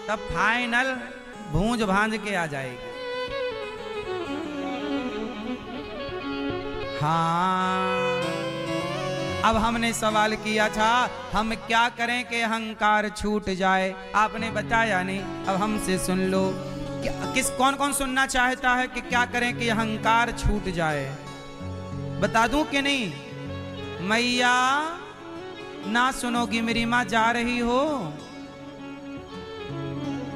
तब फाइनल भूंज भांज के आ जाएगी। हाँ, अब हमने सवाल किया था हम क्या करें कि अहंकार छूट जाए, आपने बताया नहीं। अब हमसे सुन लो, किस कौन कौन सुनना चाहता है कि क्या करें कि अहंकार छूट जाए? बता दूं कि नहीं? मैया ना सुनोगी मेरी माँ, जा रही हो?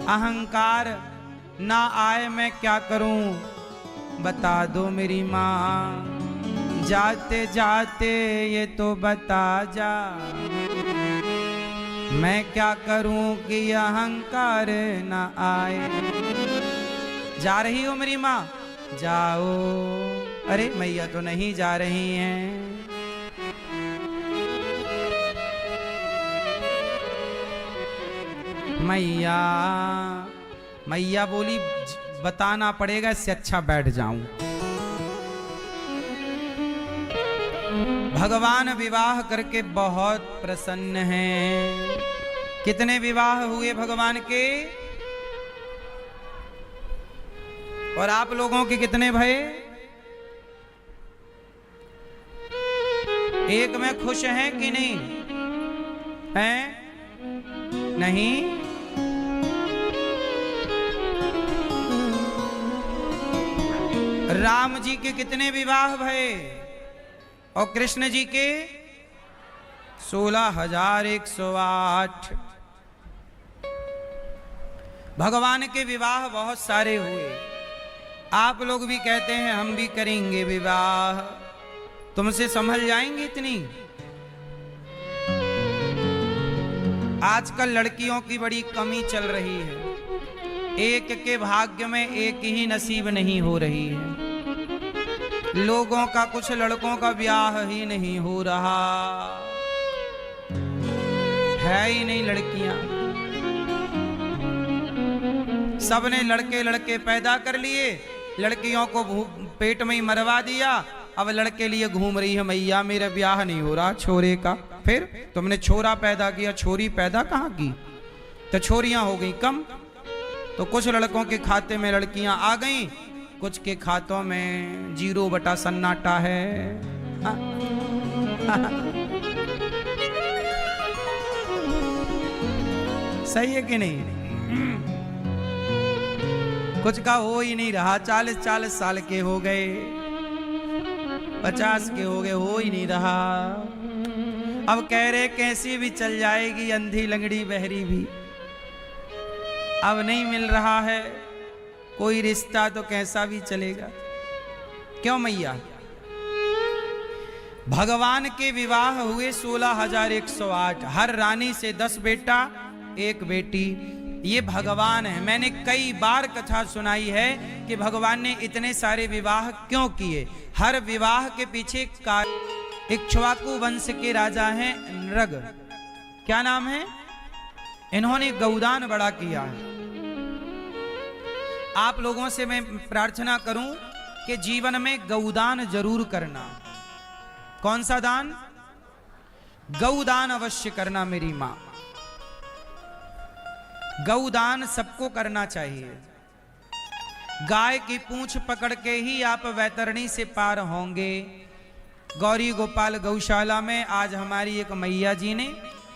अहंकार ना आए मैं क्या करूं? बता दो मेरी माँ, जाते जाते ये तो बता जा, मैं क्या करूं कि अहंकार ना आए। जा रही हो मेरी माँ? जाओ। अरे मैया तो नहीं जा रही हैं। मैया मैया बोली बताना पड़ेगा, इससे अच्छा बैठ जाऊं। भगवान विवाह करके बहुत प्रसन्न हैं। कितने विवाह हुए भगवान के? और आप लोगों के कितने भये? एक में खुश हैं कि नहीं हैं? नहीं? राम जी के कितने विवाह भये और कृष्ण जी के 16,108। भगवान के विवाह बहुत सारे हुए। आप लोग भी कहते हैं हम भी करेंगे विवाह, तुमसे संभल जाएंगे इतनी? आजकल लड़कियों की बड़ी कमी चल रही है। एक के भाग्य में एक ही नसीब नहीं हो रही है। लोगों का, कुछ लड़कों का ब्याह ही नहीं हो रहा है ही नहीं। लड़कियां सबने लड़के लड़के पैदा कर लिए, लड़कियों को पेट में ही मरवा दिया। अब लड़के लिए घूम रही है, मैया मेरा ब्याह नहीं हो रहा छोरे का। फिर तुमने छोरा पैदा किया, छोरी पैदा कहाँ की? तो छोरियां हो गई कम। तो कुछ लड़कों के खाते में लड़कियां आ गईं, कुछ के खातों में 0 बटा सन्नाटा है। सही है कि नहीं? कुछ का हो ही नहीं रहा। 40-40 साल के हो गए, 50 के हो गए, हो ही नहीं रहा। अब कह रहे कैसी भी चल जाएगी, अंधी लंगड़ी बहरी भी। अब नहीं मिल रहा है कोई रिश्ता तो कैसा भी चलेगा। क्यों मैया? भगवान के विवाह हुए 16,108। हर रानी से 10 बेटा 1 बेटी। ये भगवान है। मैंने कई बार कथा सुनाई है कि भगवान ने इतने सारे विवाह क्यों किए। हर विवाह के पीछे इक्ष्वाकु वंश के राजा हैं नृग। क्या नाम है? इन्होंने गौदान बड़ा किया है। आप लोगों से मैं प्रार्थना करूं कि जीवन में गौदान जरूर करना। कौन सा दान? गौदान अवश्य करना मेरी मां। गौदान सबको करना चाहिए। गाय की पूंछ पकड़ के ही आप वैतरणी से पार होंगे। गौरी गोपाल गौशाला में आज हमारी एक मैया जी ने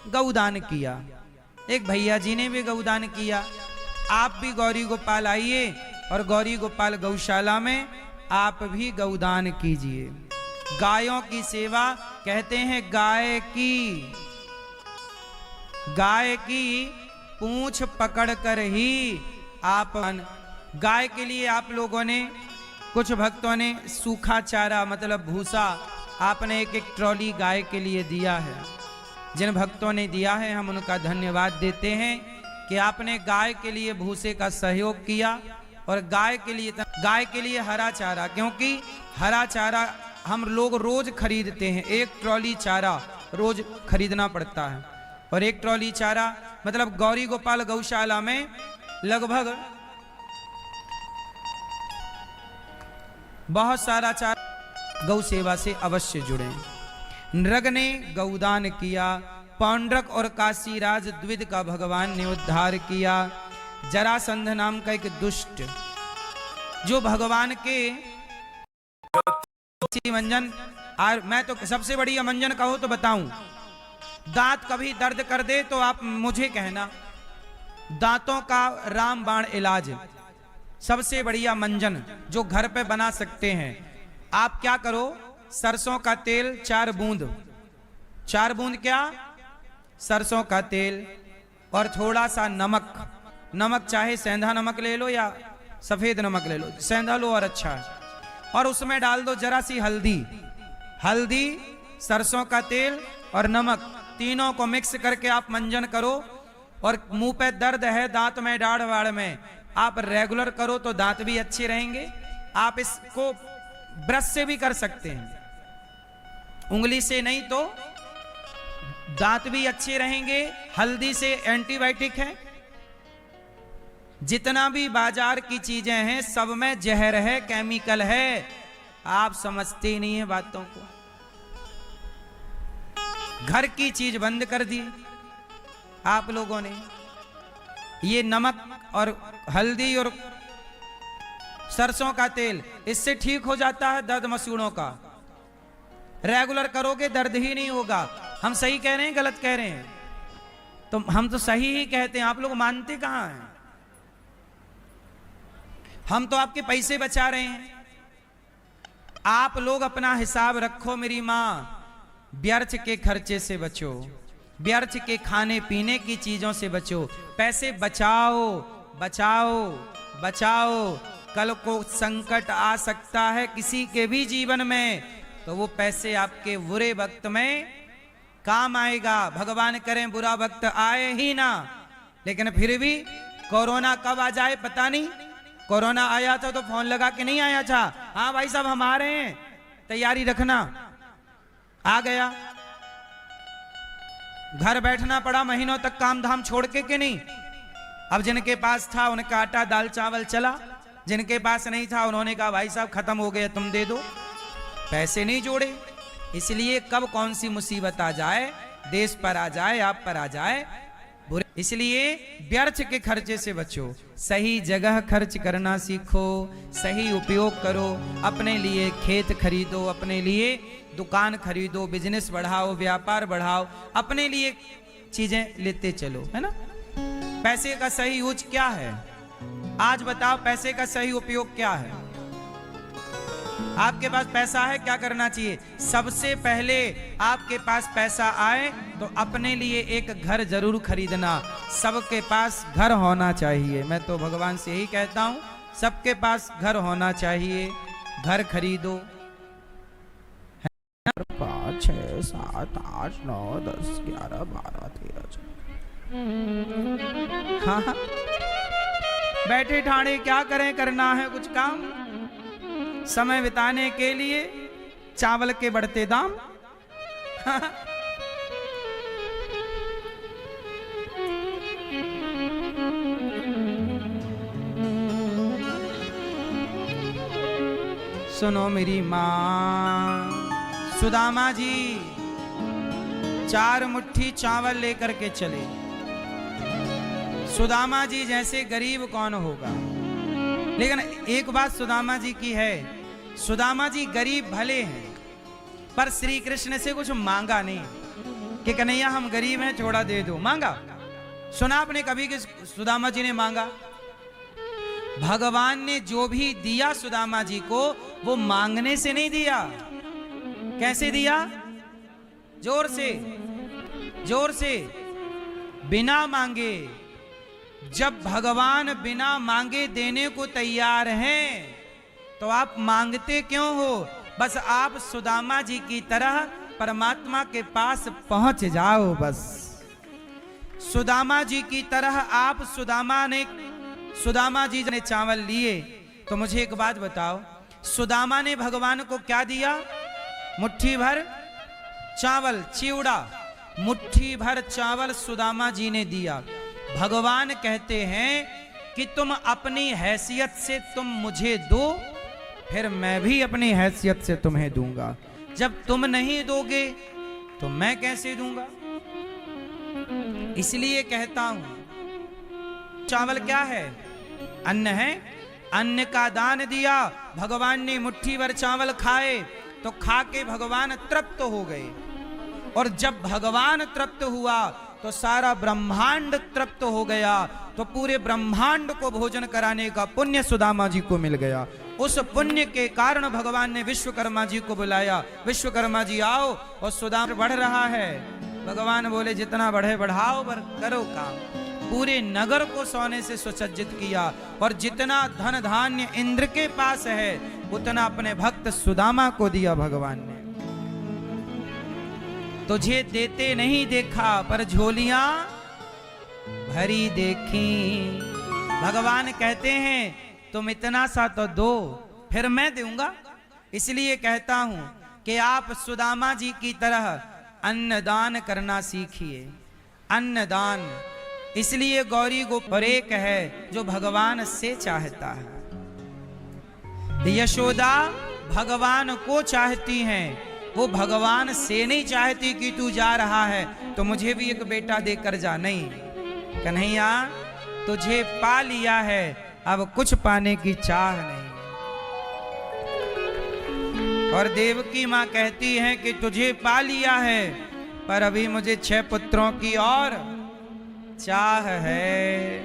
गौदान किया, एक भैया जी ने भी गौदान किया। आप भी गौरी गोपाल आइए और गौरी गोपाल गौशाला में आप भी गौदान कीजिए। गायों की सेवा, कहते हैं गाय की पूंछ पकड़ कर ही आप। गाय के लिए आप लोगों ने, कुछ भक्तों ने सूखा चारा मतलब भूसा आपने एक ट्रॉली गाय के लिए दिया है। जिन भक्तों ने दिया है हम उनका धन्यवाद देते हैं कि आपने गाय के लिए भूसे का सहयोग किया। और गाय के लिए हरा चारा, क्योंकि हरा चारा हम लोग रोज खरीदते हैं। एक ट्रॉली चारा रोज खरीदना पड़ता है। और एक ट्रॉली चारा मतलब गौरी गोपाल गौशाला में लगभग बहुत सारा चारा। गौ सेवा से अवश्य जुड़े। नृग ने गौदान किया। पौंड्रक और काशीराज द्विज का भगवान ने उद्धार किया। जरासंध नाम का एक दुष्ट, जो भगवान के मंजन, और मैं तो सबसे बढ़िया मंजन कहो तो बताऊं, दांत कभी दर्द कर दे तो आप मुझे कहना, दांतों का रामबाण इलाज सबसे बढ़िया मंजन जो घर पे बना सकते हैं। आप क्या करो, सरसों का तेल 4 बूंद, 4 बूंद क्या, सरसों का तेल और थोड़ा सा नमक, नमक चाहे सेंधा नमक ले लो या सफेद नमक ले लो, सेंधा लो और अच्छा है, और उसमें डाल दो जरा सी हल्दी, हल्दी सरसों का तेल और नमक, तीनों को मिक्स करके आप मंजन करो। और मुंह पे दर्द है दांत में, दाढ़ वाड़ में, आप रेगुलर करो तो दांत भी अच्छे रहेंगे। आप इसको ब्रश से भी कर सकते हैं, उंगली से नहीं तो दांत भी अच्छे रहेंगे। हल्दी से एंटीबायोटिक है। जितना भी बाजार की चीजें हैं सब में जहर है, केमिकल है, आप समझते नहीं है बातों को। घर की चीज बंद कर दी आप लोगों ने। ये नमक और हल्दी और सरसों का तेल, इससे ठीक हो जाता है दर्द मसूड़ों का। रेगुलर करोगे दर्द ही नहीं होगा। हम सही कह रहे हैं गलत कह रहे हैं? तो हम तो सही ही कहते हैं, आप लोग मानते कहां हैं? हम तो आपके पैसे बचा रहे हैं। आप लोग अपना हिसाब रखो मेरी मां, व्यर्थ के खर्चे से बचो, व्यर्थ के खाने पीने की चीजों से बचो, पैसे बचाओ बचाओ बचाओ। कल को संकट आ सकता है किसी के भी जीवन में, तो वो पैसे आपके बुरे वक्त में काम आएगा। भगवान करें बुरा वक्त आए ही ना, लेकिन फिर भी कोरोना कब आ जाए पता नहीं। कोरोना आया था तो फोन लगा के नहीं आया था, हाँ भाई साहब हम आ रहे हैं, तैयारी रखना। आ गया, घर बैठना पड़ा महीनों तक काम धाम छोड़ के नहीं। अब जिनके पास था उनका आटा दाल चावल चला, जिनके पास नहीं था उन्होंने कहा भाई साहब खत्म हो गया तुम दे दो, पैसे नहीं जोड़े। इसलिए कब कौन सी मुसीबत आ जाए, देश पर आ जाए, आप पर आ जाए, बुरे, इसलिए व्यर्थ के खर्चे से बचो। सही जगह खर्च करना सीखो, सही उपयोग करो। अपने लिए खेत खरीदो, अपने लिए दुकान खरीदो, बिजनेस बढ़ाओ, व्यापार बढ़ाओ, अपने लिए चीजें लेते चलो, है ना। पैसे का सही यूज क्या है आज बताओ, पैसे का सही उपयोग क्या है? आपके पास पैसा है, क्या करना चाहिए? सबसे पहले आपके पास पैसा आए तो अपने लिए एक घर जरूर खरीदना। सबके पास घर होना चाहिए। मैं तो भगवान से यही कहता हूं, सबके पास घर होना चाहिए। घर खरीदो। 5 6 7 8 9 10 11 12 13। हाँ, बैठे ठाणे क्या करें, करना है कुछ काम, समय बिताने के लिए चावल के बढ़ते दाम। सुनो मेरी मां, सुदामा जी 4 मुट्ठी चावल लेकर के चले। सुदामा जी जैसे गरीब कौन होगा। लेकिन एक बात सुदामा जी की है, सुदामा जी गरीब भले हैं पर श्री कृष्ण से कुछ मांगा नहीं कि कन्हैया हम गरीब हैं थोड़ा दे दो, मांगा? सुना आपने कभी कि सुदामा जी ने मांगा? भगवान ने जो भी दिया सुदामा जी को वो मांगने से नहीं दिया। कैसे दिया? जोर से, जोर से, बिना मांगे। जब भगवान बिना मांगे देने को तैयार हैं तो आप मांगते क्यों हो? बस आप सुदामा जी की तरह परमात्मा के पास पहुंच जाओ। बस सुदामा जी की तरह आप, सुदामा जी ने चावल लिए। तो मुझे एक बात बताओ, सुदामा ने भगवान को क्या दिया? मुट्ठी भर चावल, चिवड़ा, मुट्ठी भर चावल सुदामा जी ने दिया। भगवान कहते हैं कि तुम अपनी हैसियत से तुम मुझे दो, फिर मैं भी अपनी हैसियत से तुम्हें दूंगा। जब तुम नहीं दोगे तो मैं कैसे दूंगा? इसलिए कहता हूं चावल क्या है? अन्न है। अन्न का दान दिया, भगवान ने मुट्ठी भर चावल खाए तो खा के भगवान तृप्त हो गए। और जब भगवान तृप्त हुआ तो सारा ब्रह्मांड तृप्त हो गया। तो पूरे ब्रह्मांड को भोजन कराने का पुण्य सुदामा जी को मिल गया। उस पुण्य के कारण भगवान ने विश्वकर्मा जी को बुलाया, विश्वकर्मा जी आओ। और सुदामा बढ़ रहा है। भगवान बोले जितना बढ़े बढ़ाओ, करो काम। पूरे नगर को सोने से सुसज्जित किया और जितना धन धान्य इंद्र के पास है उतना अपने भक्त सुदामा को दिया भगवान ने। तुझे देते नहीं देखा पर झोलियां भरी देखी। भगवान कहते हैं तुम इतना सा तो दो, फिर मैं दूंगा। इसलिए कहता हूं कि आप सुदामा जी की तरह अन्नदान करना सीखिए। अन्नदान इसलिए गौरी गोपर एक है जो भगवान से चाहता है। यशोदा भगवान को चाहती हैं, वो भगवान से नहीं चाहती कि तू जा रहा है तो मुझे भी एक बेटा देकर जा। नहीं, कन्हैया तुझे पा लिया है, अब कुछ पाने की चाह नहीं। और देवकी मां कहती है कि तुझे पा लिया है पर अभी मुझे 6 पुत्रों की और चाह है।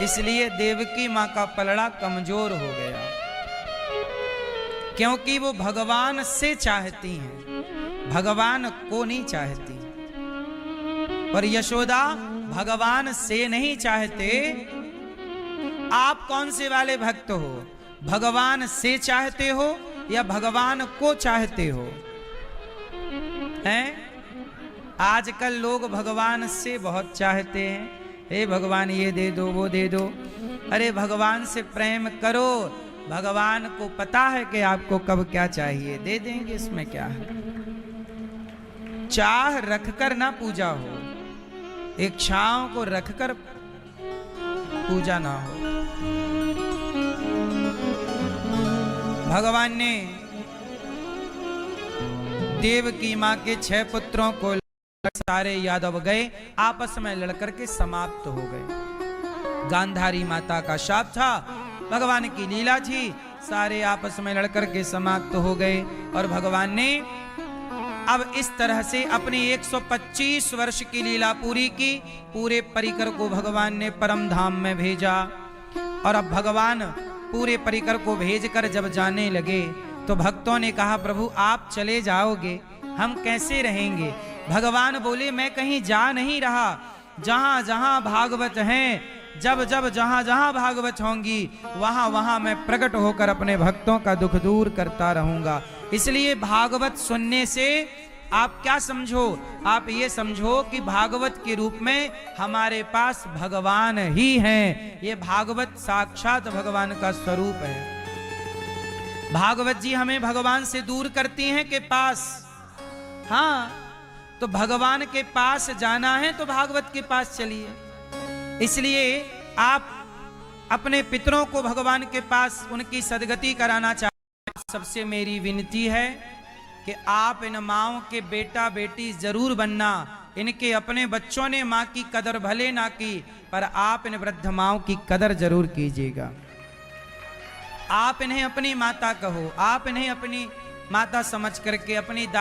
इसलिए देवकी मां का पलड़ा कमजोर हो गया, क्योंकि वो भगवान से चाहती हैं, भगवान को नहीं चाहती। और यशोदा भगवान से नहीं चाहते। आप कौन से वाले भक्त हो? भगवान से चाहते हो या भगवान को चाहते हो? हैं? आजकल लोग भगवान से बहुत चाहते हैं। हे भगवान ये दे दो, वो दे दो। अरे भगवान से प्रेम करो, भगवान को पता है कि आपको कब क्या चाहिए, दे देंगे, इसमें क्या है। चाह रखकर ना पूजा हो, इच्छाओं को रखकर पूजा ना हो। भगवान ने देवकी मां के 6 पुत्रों को सारे यादव गए, आपस में लड़कर के समाप्त हो गए। गांधारी माता का शाप था, भगवान की लीला थी, सारे आपस में लड़कर के समाप्त हो गए। और भगवान ने अब इस तरह से अपनी 125 वर्ष की लीला पूरी की। पूरे परिकर को भगवान ने परम धाम में भेजा। और अब भगवान पूरे परिकर को भेजकर जब जाने लगे तो भक्तों ने कहा प्रभु आप चले जाओगे, हम कैसे रहेंगे? भगवान बोले मैं कहीं जा नहीं रहा, जहां जहां भागवत हैं, जब जब जहां जहां भागवत होंगी वहां वहां मैं प्रकट होकर अपने भक्तों का दुख दूर करता रहूंगा। इसलिए भागवत सुनने से आप क्या समझो? आप ये समझो कि भागवत के रूप में हमारे पास भगवान ही हैं। ये भागवत साक्षात भगवान का स्वरूप है। भागवत जी हमें भगवान से दूर करती हैं के पास। हाँ, तो भगवान के पास जाना है तो भागवत के पास चलिए। इसलिए आप अपने पितरों को भगवान के पास उनकी सदगति कराना चाहते हैं। सबसे मेरी विनती है कि आप इन माओं के बेटा बेटी जरूर बनना। इनके अपने बच्चों ने माँ की कदर भले ना की, पर आप इन वृद्ध माओं की कदर जरूर कीजिएगा। आप इन्हें अपनी माता कहो, आप इन्हें अपनी माता समझ करके अपनी